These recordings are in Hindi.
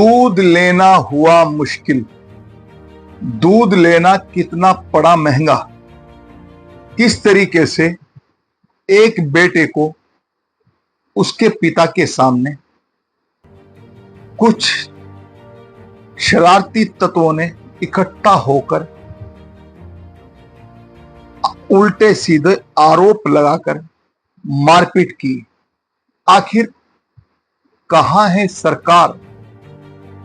दूध लेना हुआ मुश्किल, दूध लेना कितना पड़ा महंगा। किस तरीके से एक बेटे को उसके पिता के सामने कुछ शरारती तत्वों ने इकट्ठा होकर उल्टे सीधे आरोप लगाकर मारपीट की। आखिर कहां है सरकार?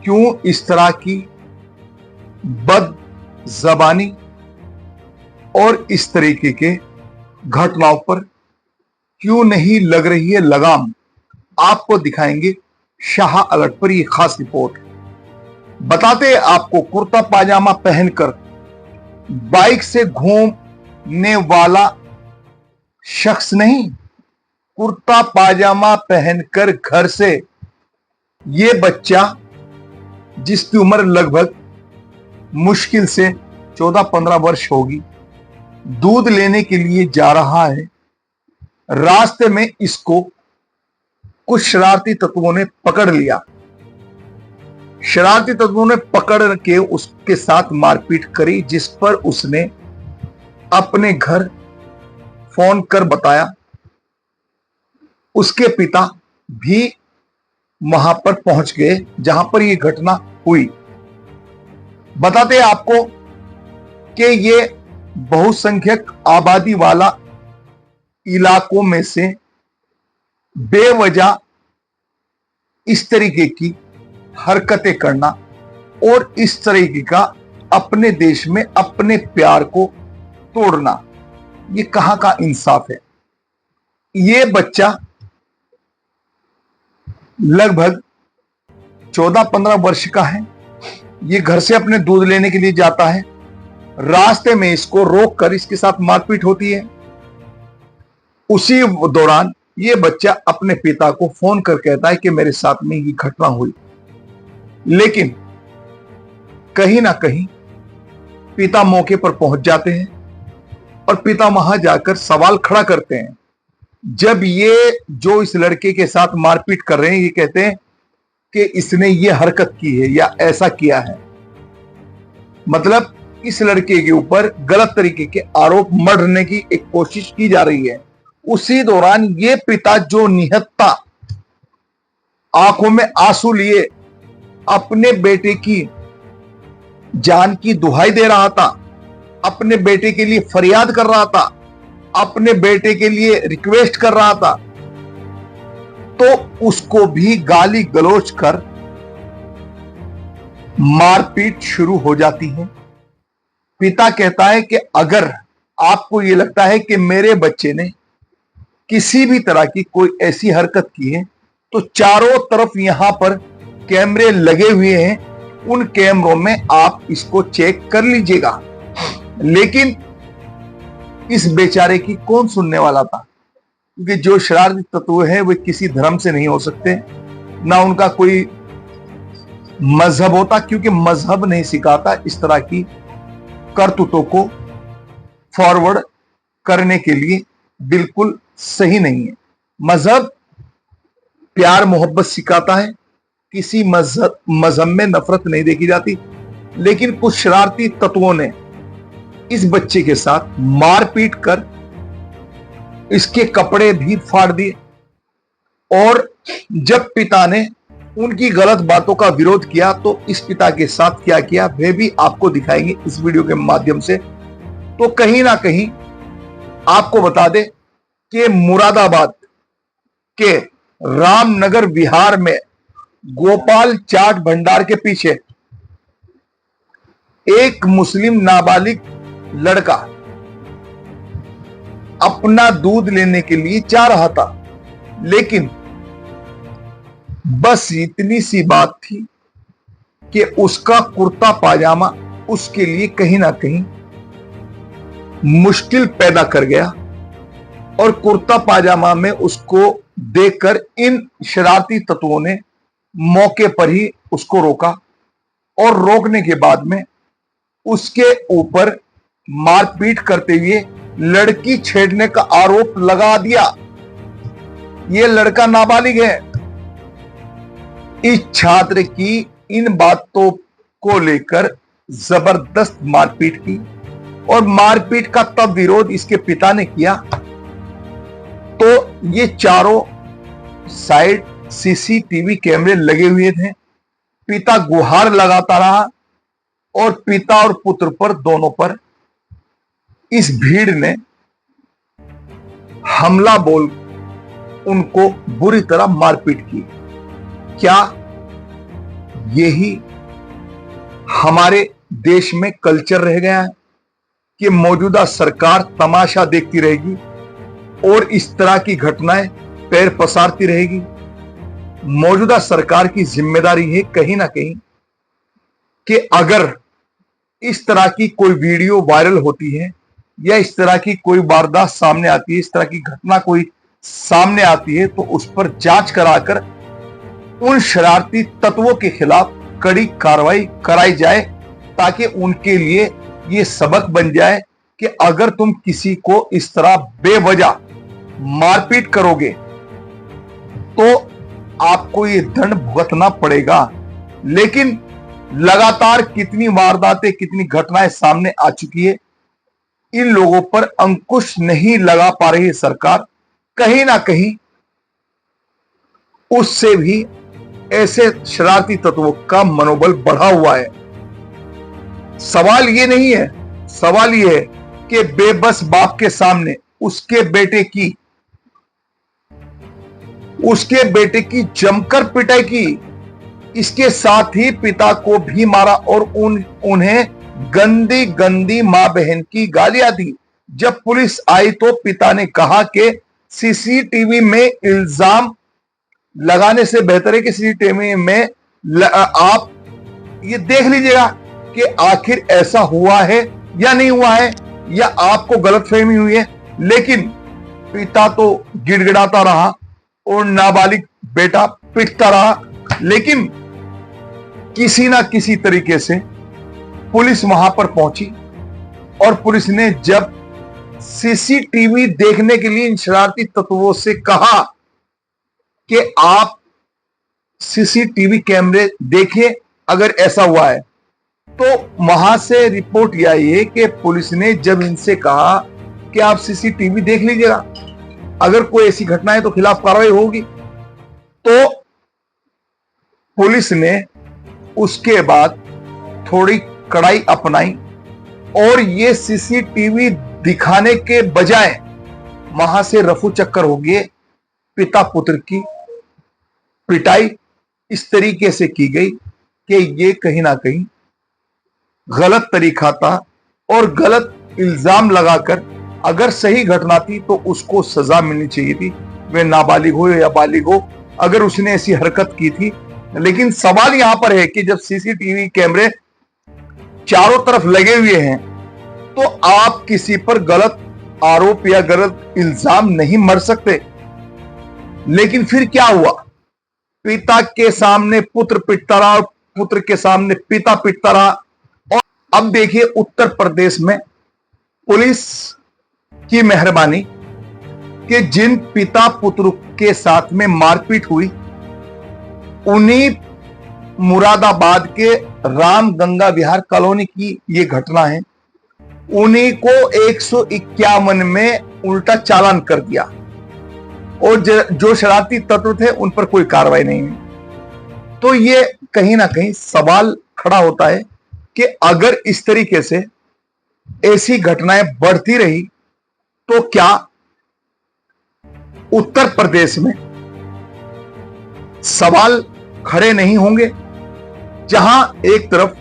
क्यों इस तरह की बदज़बानी और इस तरीके के घटनाओं पर क्यों नहीं लग रही है लगाम? आपको दिखाएंगे शाह अलर्ट पर यह खास रिपोर्ट। बताते हैं आपको, कुर्ता पाजामा पहनकर बाइक से घूमने वाला शख्स नहीं, कुर्ता पाजामा पहनकर घर से यह बच्चा जिसकी उम्र लगभग मुश्किल से 14-15 वर्ष होगी, दूध लेने के लिए जा रहा है। रास्ते में इसको कुछ शरारती तत्वों ने पकड़ लिया। शरारती तत्वों ने पकड़ के उसके साथ मारपीट करी, जिस पर उसने अपने घर फोन कर बताया। उसके पिता भी वहां पर पहुंच गए जहां पर यह घटना हुई। बताते हैं आपको कि यह बहुसंख्यक आबादी वाला इलाकों में से बेवजह इस तरीके की हरकतें करना और इस तरीके का अपने देश में अपने प्यार को तोड़ना, यह कहां का इंसाफ है। यह बच्चा लगभग 14-15 वर्ष का है। यह घर से अपने दूध लेने के लिए जाता है। रास्ते में इसको रोककर इसके साथ मारपीट होती है। उसी दौरान यह बच्चा अपने पिता को फोन कर कहता है कि मेरे साथ में ये घटना हुई। लेकिन कहीं ना कहीं पिता मौके पर पहुंच जाते हैं और पिता वहां जाकर सवाल खड़ा करते हैं। जब ये जो इस लड़के के साथ मारपीट कर रहे हैं, ये कहते हैं कि इसने ये हरकत की है या ऐसा किया है, मतलब इस लड़के के ऊपर गलत तरीके के आरोप मढ़ने की एक कोशिश की जा रही है। उसी दौरान ये पिता जो निहत्था आंखों में आंसू लिए अपने बेटे की जान की दुहाई दे रहा था, अपने बेटे के लिए फरियाद कर रहा था, अपने बेटे के लिए रिक्वेस्ट कर रहा था, तो उसको भी गाली गलौज कर मारपीट शुरू हो जाती है। पिता कहता है कि अगर आपको यह लगता है कि मेरे बच्चे ने किसी भी तरह की कोई ऐसी हरकत की है, तो चारों तरफ यहां पर कैमरे लगे हुए हैं, उन कैमरों में आप इसको चेक कर लीजिएगा। लेकिन इस बेचारे की कौन सुनने वाला था? क्योंकि जो शरारती तत्व है वे किसी धर्म से नहीं हो सकते, ना उनका कोई मजहब होता, क्योंकि मजहब नहीं सिखाता इस तरह की करतूतों को फॉरवर्ड करने के लिए, बिल्कुल सही नहीं है। मजहब प्यार मोहब्बत सिखाता है, किसी मजहब में नफरत नहीं देखी जाती। लेकिन कुछ शरारती तत्वों ने इस बच्चे के साथ मारपीट कर इसके कपड़े भी फाड़ दिए। और जब पिता ने उनकी गलत बातों का विरोध किया तो इस पिता के साथ क्या किया वे भी आपको दिखाएंगे इस वीडियो के माध्यम से। तो कहीं ना कहीं आपको बता दें कि मुरादाबाद के रामनगर विहार में गोपाल चाट भंडार के पीछे एक मुस्लिम नाबालिग लड़का अपना दूध लेने के लिए जा रहा था। लेकिन बस इतनी सी बात थी कि उसका कुर्ता पाजामा उसके लिए कहीं ना कहीं मुश्किल पैदा कर गया और कुर्ता पाजामा में उसको देखकर इन शरारती तत्वों ने मौके पर ही उसको रोका और रोकने के बाद में उसके ऊपर मारपीट करते हुए लड़की छेड़ने का आरोप लगा दिया। यह लड़का नाबालिग है। इस छात्र की इन बातों को लेकर जबरदस्त मारपीट की, और मारपीट का तब विरोध इसके पिता ने किया तो ये चारों साइड सीसीटीवी कैमरे लगे हुए थे। पिता गुहार लगाता रहा और पिता और पुत्र पर, दोनों पर इस भीड़ ने हमला बोल उनको बुरी तरह मारपीट की। क्या यही हमारे देश में कल्चर रह गया है कि मौजूदा सरकार तमाशा देखती रहेगी और इस तरह की घटनाएं पैर पसारती रहेगी? मौजूदा सरकार की जिम्मेदारी है कहीं ना कहीं कि अगर इस तरह की कोई वीडियो वायरल होती है या इस तरह की कोई वारदात सामने आती है, इस तरह की घटना कोई सामने आती है, तो उस पर जांच कराकर उन शरारती तत्वों के खिलाफ कड़ी कार्रवाई कराई जाए, ताकि उनके लिए ये सबक बन जाए कि अगर तुम किसी को इस तरह बेवजह मारपीट करोगे तो आपको ये दंड भुगतना पड़ेगा। लेकिन लगातार कितनी वारदातें, कितनी घटनाएं सामने आ चुकी है, इन लोगों पर अंकुश नहीं लगा पा रही है सरकार। कहीं ना कहीं उससे भी ऐसे शरारती तत्वों का मनोबल बढ़ा हुआ है। सवाल ये नहीं है, सवाल ये है कि बेबस बाप के सामने उसके बेटे की जमकर पिटाई की, इसके साथ ही पिता को भी मारा और उन्हें गंदी गंदी मां बहन की गालियां दी। जब पुलिस आई तो पिता ने कहा कि सीसीटीवी में इल्जाम लगाने से बेहतर है कि सीसीटीवी में आप ये देख लीजिएगा कि आखिर ऐसा हुआ है या नहीं हुआ है, या आपको गलतफहमी हुई है। लेकिन पिता तो गिड़गिड़ाता रहा और नाबालिग बेटा पिटता रहा। लेकिन किसी ना किसी तरीके से पुलिस वहां पर पहुंची और पुलिस ने जब सीसीटीवी देखने के लिए इन शरारती तत्वों से कहा कि आप सीसीटीवी कैमरे देखिए अगर ऐसा हुआ है, तो वहां से रिपोर्ट यह आई है कि पुलिस ने जब इनसे कहा कि आप सीसीटीवी देख लीजिएगा, अगर कोई ऐसी घटना है तो खिलाफ कार्रवाई होगी, तो पुलिस ने उसके बाद थोड़ी कड़ाई अपनाई और ये सीसीटीवी दिखाने के बजाय वहां से रफू चक्कर हो गए। पिता पुत्र की पिटाई इस तरीके से की गई कि ये कहीं ना कहीं गलत तरीका था और गलत इल्जाम लगाकर, अगर सही घटना थी तो उसको सजा मिलनी चाहिए थी, वे नाबालिग हो या बालिग हो, अगर उसने ऐसी हरकत की थी। लेकिन सवाल यहां पर है कि जब सीसीटीवी कैमरे चारों तरफ लगे हुए हैं तो आप किसी पर गलत आरोप या गलत इल्जाम नहीं मर सकते। लेकिन फिर क्या हुआ? पिता के सामने पुत्र पिटता रहा और पुत्र के सामने पिता पिटता रहा। और अब देखिए उत्तर प्रदेश में पुलिस की मेहरबानी कि जिन पिता पुत्र के साथ में मारपीट हुई, उन्हीं मुरादाबाद के राम गंगा विहार कॉलोनी की ये घटना है, उन्हीं को 151 में उल्टा चालान कर दिया और जो शरारती तत्व थे उन पर कोई कार्रवाई नहीं हुई। तो ये कहीं ना कहीं सवाल खड़ा होता है कि अगर इस तरीके से ऐसी घटनाएं बढ़ती रही तो क्या उत्तर प्रदेश में सवाल खड़े नहीं होंगे, जहां एक तरफ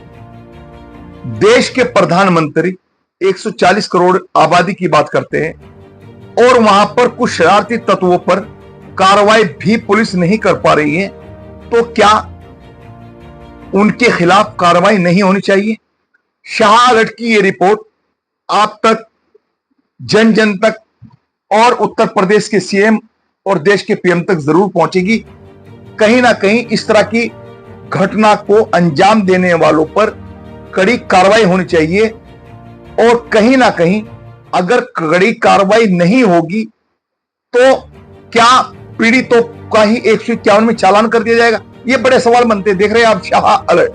देश के प्रधानमंत्री 140 करोड़ आबादी की बात करते हैं और वहां पर कुछ शरारती तत्वों पर कार्रवाई भी पुलिस नहीं कर पा रही है, तो क्या उनके खिलाफ कार्रवाई नहीं होनी चाहिए? शाहगढ़ की ये रिपोर्ट आप तक, जन जन तक और उत्तर प्रदेश के सीएम और देश के पीएम तक जरूर पहुंचेगी। कहीं ना कहीं इस तरह की घटना को अंजाम देने वालों पर कड़ी कार्रवाई होनी चाहिए और कहीं ना कहीं अगर कड़ी कार्रवाई नहीं होगी तो क्या पीड़ितों का ही 151 में चालान कर दिया जाएगा? ये बड़े सवाल बनते हैं। देख रहे हैं आप शाह अलर्ट।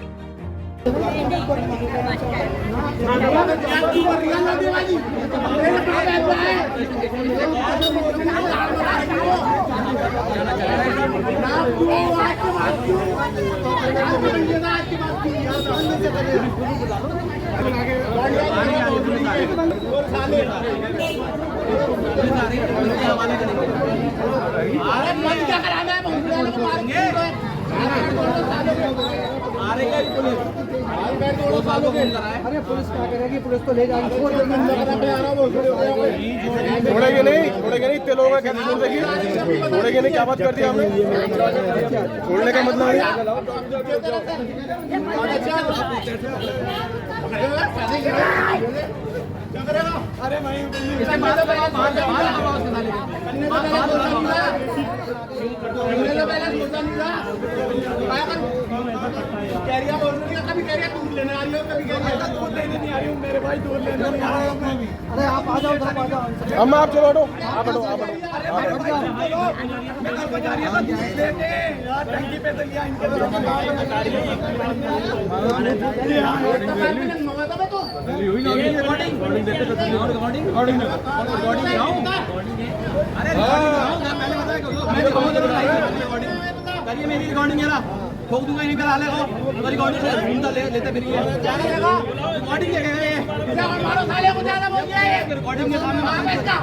अरे पुलिस क्या करेगी, पुलिस तो ले जाएगी। छोड़ेंगे नहीं इतने लोगों का कैसे छोड़ देगी? छोड़ेंगे नहीं, क्या बात कर दी हमने? छोड़ने का मतलब अरे आप आ जाओ, आप आ जाओ। हम आप चलो हटो, आप हटो, आप हटो। मेरी रिकॉर्डिंग है ना, ठोक दूंगा इन्हीं पे डाले को रिकॉर्डिंग घूमता लेते फिर रिकॉर्डिंग क्या कह रहे हैं? मारो साले को, ज्यादा बोल दिया है रिकॉर्डिंग के सामने मारो इसका,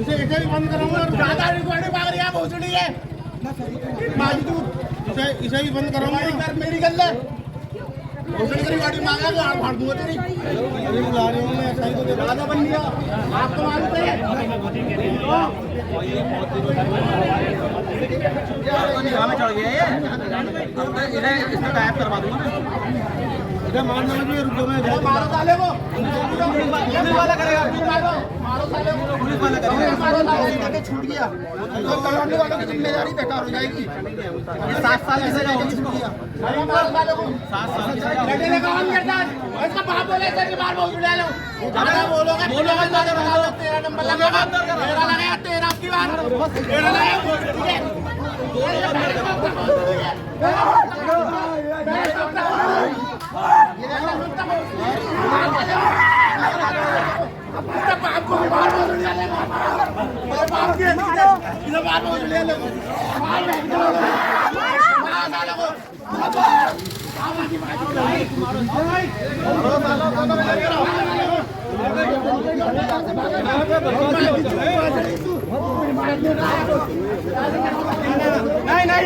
इसे इसे भी बंद कराऊंगा और ज्यादा रिकॉर्डिंग मांग रही है, भोसड़ी है माजी तू, इसे भी बंद कराऊंगा। मेरी गल है, भोसड़ी की रिकॉर्डिंग मांगा तो आप फाड़ दूंगा तेरी। अभी बुला रही हूं मैं, ऐसा ही तो ज्यादा बन गया आपको मालूम है। में चढ़ गया ये, इन्हें इसमें गायब करवा दूंगा मैं। इधर मारना मत, रुको मैं मारो साले को, पुलिस वाला करेगा, मारो साले को, पुलिस वाला करेगा, मारो साले को, छूट गया तो कॉलोनी वालों की जिम्मेदारी बेकार हो जाएगी। 7 साल की सजा होगी इसको, मारो साले को 7 साल की सजा। बेटे कौन करता है इसका बाप बोले सर की बार बोल ले लो, ज्यादा बोलोगे तेरा नंबर लगा, तेरा लगाया, तेरा आपकी बार तेरा लगाया, ठीक है। आपको बार बोल ले लो, बाप के इधर बार बोल ले लो, नहीं